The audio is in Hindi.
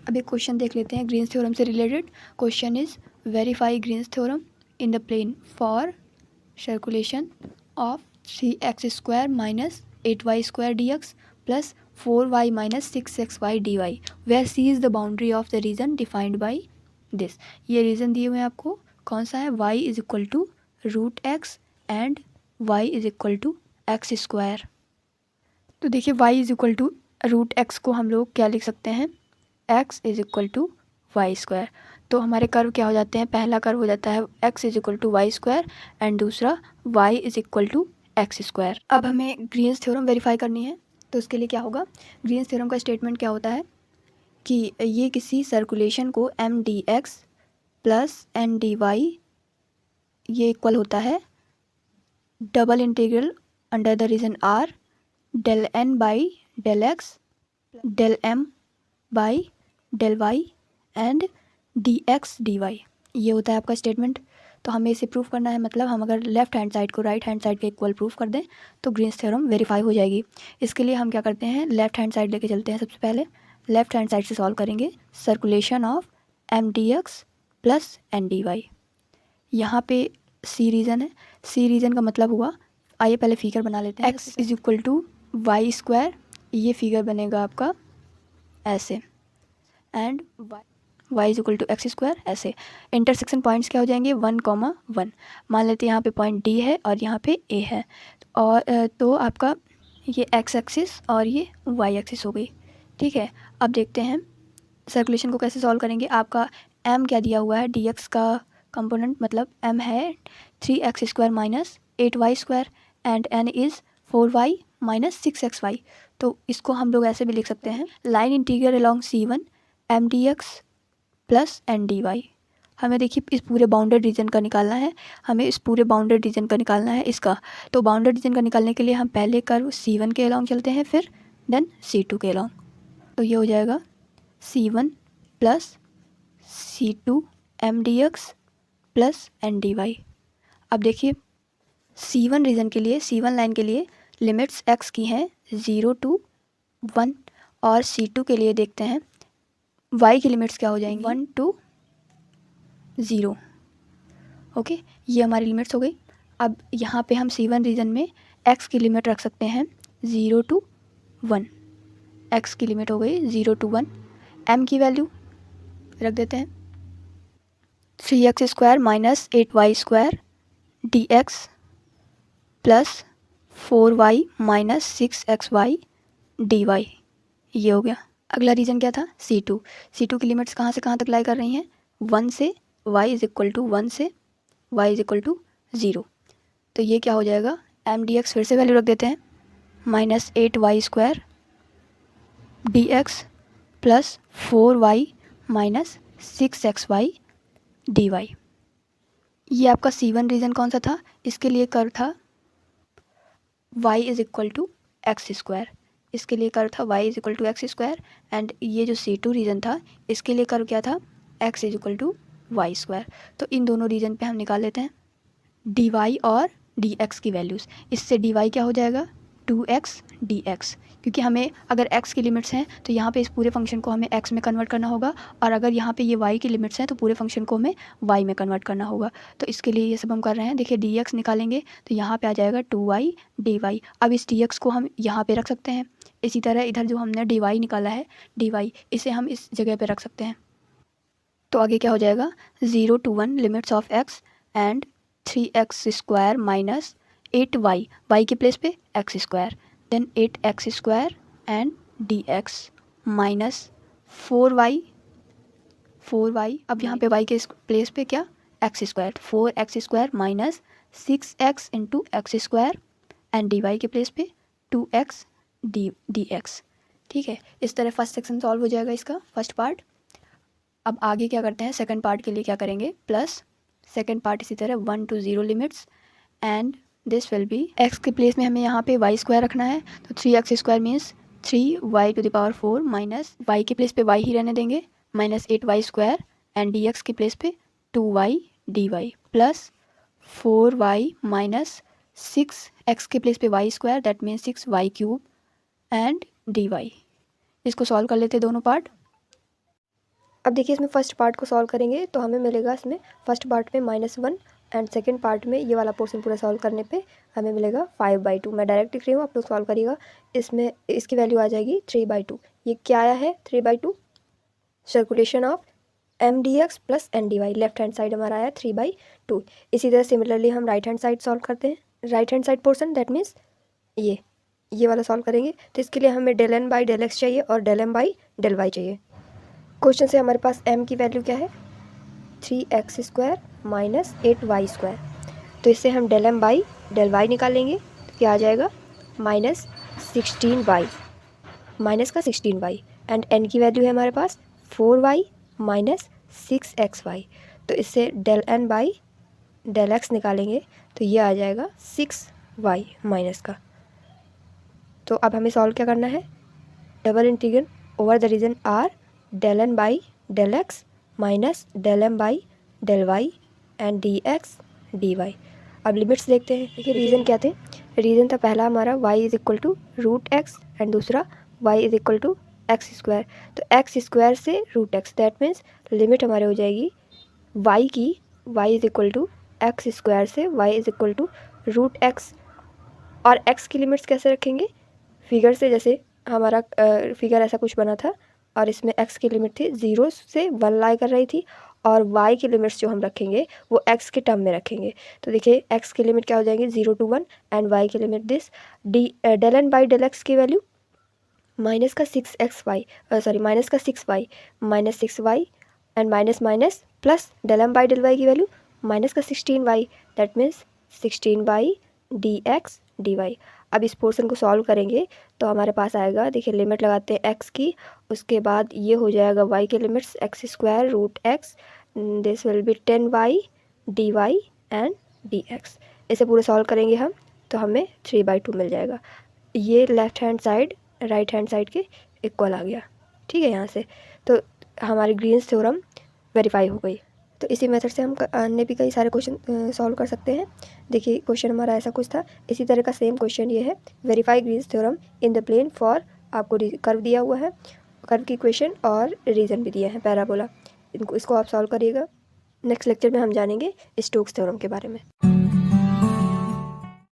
अब एक क्वेश्चन देख लेते हैं ग्रीन्स थ्योरम से related. Question is verify Green's theorem in the plane for circulation of 3x² minus 8y² dx plus 4y minus 6xy dy where C is the boundary of the region defined by this. ये रीजन दिए हुए हैं आपको, कौन सा है, y is equal to √x and y is equal to x²। तो देखिए y is equal to √x को हम लोग क्या लिख सकते हैं, x is equal to y²। तो हमारे कर्व क्या हो जाते हैं, पहला कर्व हो जाता है x is equal to y² and दूसरा y is equal to x²। अब हमें ग्रीन्स थ्योरम वेरीफाई करनी है, तो उसके लिए क्या होगा, ग्रीन्स थ्योरम का स्टेटमेंट क्या होता है कि ये किसी सर्कुलेशन को m dx plus n dy ये इक्वल होता है double integral under the region r del n by del x del m by del y and dx dy। ये होता है आपका स्टेटमेंट। तो हमें इसे प्रूफ करना है, मतलब हम अगर लेफ्ट हैंड साइड को राइट हैंड साइड के इक्वल प्रूफ कर दें तो ग्रीन्स थ्योरम वेरीफाई हो जाएगी। इसके लिए हम क्या करते हैं, लेफ्ट हैंड साइड लेके चलते हैं। सबसे पहले लेफ्ट हैंड साइड से सॉल्व करेंगे circulation of m dx plus n dy। यहाँ पे सी रीजन है, सी रीजन का मतलब हुआ, आइए पहले फिगर बना लेते हैं। x is equal to y², ये फिगर बनेगा आपका ऐसे, and y is equal to x², ऐसे। इंटरसेक्शन पॉइंट्स क्या हो जाएंगे, 1,1। मान लेते हैं यहाँ पे पॉइंट D है और यहाँ पे A है, और तो आपका ये x एक्सिस और ये y एक्सिस हो गई। ठीक है, अब देखते हैं सर्कुलेशन को कैसे सॉल्व करेंगे। आपका m क्या दिया हुआ है, dx का कंपोनेंट मतलब m है 3x² minus 8y² and n is 4y minus 6xy। तो इसको हम लोग ऐसे भी लिख सकते हैं, line integral along C1 m dx plus n dy। हमें देखिए इस पूरे बाउंडेड रीजन का निकालना है, हमें इस पूरे बाउंडेड रीजन का निकालना है इसका। तो बाउंडेड रीजन का निकालने के लिए हम पहले कर्व C1 के अलॉन्ग चलते हैं, फिर देन C2 के अलॉन्ग। तो ये हो जाएगा C1 plus C2 m dx plus n dy। अब देखिए C1 रीजन के लिए, C1 लाइन के लिए लिमिट्स x की हैं 0 to 1, और C2 के लिए देखते हैं y की लिमिट्स क्या हो जाएंगी, 1 to 0। ओके, ये हमारी लिमिट्स हो गई। अब यहाँ पे हम C1 रीजन में x की लिमिट रख सकते हैं 0 to 1, x की लिमिट हो गई 0 to 1। m की वैल्यू रख देते हैं 3x² minus 8y² dx plus 4y minus 6xy dy। ये हो गया। अगला रीजन क्या था, C2। C2 की लिमिट्स कहाँ से कहाँ तक लाई कर रही हैं, 1 से y इज इक्वल टू 1 से y इज इक्वल टू 0। तो ये क्या हो जाएगा, m dx फिर से वैल्यू रख देते हैं minus 8y² dx plus 4y minus 6xy dy। ये आपका C1 रीजन कौन सा था, इसके लिए कर्व था y is equal to x²। इसके लिए कर्व था y is equal to x², and ये जो C2 रीजन था इसके लिए कर्व क्या था, x is equal to y²। तो इन दोनों रीजन पे हम निकाल लेते हैं dy और dx की वैल्यूज़। इससे dy क्या हो जाएगा, 2x dx, क्योंकि हमें अगर x की लिमिट्स हैं तो यहाँ पे इस पूरे फंक्शन को हमें x में कन्वर्ट करना होगा, और अगर यहाँ पे ये y की लिमिट्स हैं तो पूरे फंक्शन को हमें y में कन्वर्ट करना होगा। तो इसके लिए ये सब हम कर रहे हैं। देखिए dx निकालेंगे तो यहाँ पे आ जाएगा 2y dy। अब इस dx को हम यहाँ पे रख सकते हैं, इसी तरह इधर जो हमने dy निकाला है dy, इसे हम इस जगह पे रख सकते हैं। तो आगे क्या हो जाएगा, 0 to 1 limits of x and 3x² minus 8y, y के प्लेस पे x², then 8x² and dx minus 4y, अब यहाँ पे y के प्लेस पे क्या, x², 4x² minus 6x into x² and dy के प्लेस पे 2x dx। ठीक है, इस तरह फर्स्ट सेक्शन सॉल्व हो जाएगा इसका फर्स्ट पार्ट। अब आगे क्या करते हैं, सेकंड पार्ट के लिए क्या करेंगे, प्लस सेकंड पार्ट इसी तरह 1 to 0 limits and this will be, x के प्लेस में हमें यहाँ पे y² रखना है, तो 3x² means 3y⁴ minus y के प्लेस पे y ही रहने देंगे माइनस 8y² एंड dx के प्लेस पे 2y dy plus 4y minus 6x के प्लेस पे y² that means 6y³ and dy। इसको सॉल्व कर लेते दोनों पार्ट। अब देखिए इसमें फर्स्ट पार्ट को सॉल्व करेंगे तो हमें मिलेगा इसमें फर्स्ट पार्ट में -1 एंड सेकंड पार्ट में ये वाला पोर्शन पूरा सॉल्व करने पे हमें मिलेगा 5/2। मैं डायरेक्ट लिख रही हूँ, आप लोग सॉल्व करिएगा। इसमें इसकी वैल्यू आ जाएगी 3/2। ये क्या आया है 3/2? Circulation of mdx plus ndy। Left hand side हमारा आया 3/2। इसी तरह सिमिलरली हम राइट हैंड साइड सॉल्व करते हैं। Right hand side portion that means ये वाला सॉल्व करेंगे। तो इसके लिए हमें del n by del x चाहिए और del m by del y चाहिए। क्वेश्चन से हमारे पास m की वैल्यू क्या है 3x² माइनस 8y²। तो इससे हम del m by del y निकालेंगे तो क्या आ जाएगा -16y, माइनस का 16y। एंड n की वैल्यू है हमारे पास 4y माइनस 6xy। तो इससे del n by del x निकालेंगे तो ये आ जाएगा 6y माइनस का। तो अब हमें सॉल्व क्या करना है, double integral over the region r del n by del x minus del m by del y and dx dy। अब लिमिट्स देखते हैं। देखिए रीज़न क्या थे, रीज़न था पहला हमारा y is equal to √x and दूसरा y is equal to x²। तो x² से √x, दैट मीन्स लिमिट हमारे हो जाएगी y की, y is equal to x² से y is equal to √x। और x की लिमिट्स कैसे रखेंगे, फिगर से, जैसे हमारा फिगर ऐसा कुछ बना था और इसमें x की लिमिट थी 0 से 1 लाई कर रही थी और y की लिमिट्स जो हम रखेंगे वो x के टर्म में रखेंगे। तो देखिए x की लिमिट क्या हो जाएगी 0 to 1 एंड y की limit this del n by del x की वैल्यू माइनस का 6y minus 6y and minus minus plus del m by del y की वैल्यू माइनस का 16y, that means 16y dx dy। अब इस पोर्शन को सॉल्व करेंगे तो हमारे पास आएगा, देखिए लिमिट लगाते हैं x की, उसके बाद ये हो जाएगा y की limits x² √x, this will be 10y dy and dx। इसे पूरे सॉल्व करेंगे हम तो हमें 3/2 मिल जाएगा। ये left hand side right hand side के इक्वल आ गया, ठीक है। यहाँ से तो हमारी ग्रीन्स थ्योरम वेरीफाई हो गई। तो इसी मेथड से हम अन्य भी कई सारे क्वेश्चन सॉल्व कर सकते हैं। देखिए क्वेश्चन हमारा ऐसा कुछ था, इसी तरह का सेम क्वेश्चन ये है, verify Green's theorem in the plane for, आपको कर्व दिया हुआ है, कर्व की इक्वेशन और रीजन भी दिया है पैराबोला। इसको आप सॉल्व करिएगा। नेक्स्ट लेक्चर में हम जानेंगे स्टोक्स थ्योरम के बारे में।